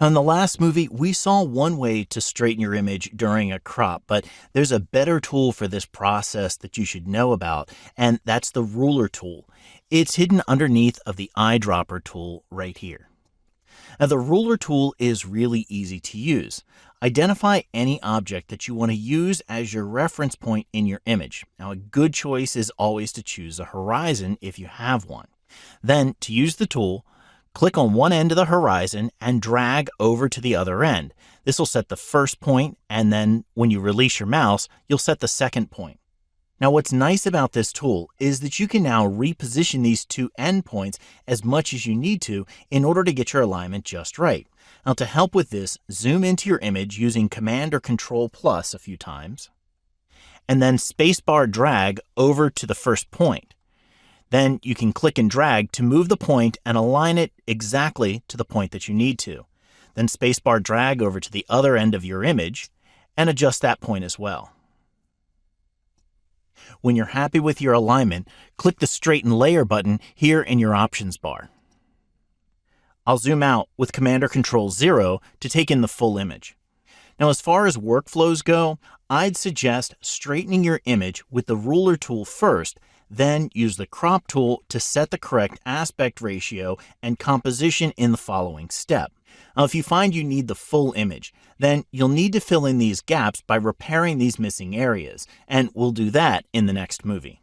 In the last movie, we saw one way to straighten your image during a crop, but there's a better tool for this process that you should know about, and that's the ruler tool. It's hidden underneath of the eyedropper tool right here. Now, the ruler tool is really easy to use. Identify any object that you want to use as your reference point in your image. Now, a good choice is always to choose a horizon if you have one. Then, to use the tool, click on one end of the horizon and drag over to the other end. This will set the first point, and then when you release your mouse, you'll set the second point. Now, what's nice about this tool is that you can now reposition these two endpoints as much as you need to in order to get your alignment just right. Now, to help with this, zoom into your image using Command or Control plus a few times, and then spacebar drag over to the first point. Then you can click and drag to move the point and align it exactly to the point that you need to. Then spacebar drag over to the other end of your image and adjust that point as well. When you're happy with your alignment, click the Straighten Layer button here in your options bar. I'll zoom out with Command or Control 0 to take in the full image. Now, as far as workflows go, I'd suggest straightening your image with the ruler tool first, then use the crop tool to set the correct aspect ratio and composition in the following step. Now, if you find you need the full image, then you'll need to fill in these gaps by repairing these missing areas, and we'll do that in the next movie.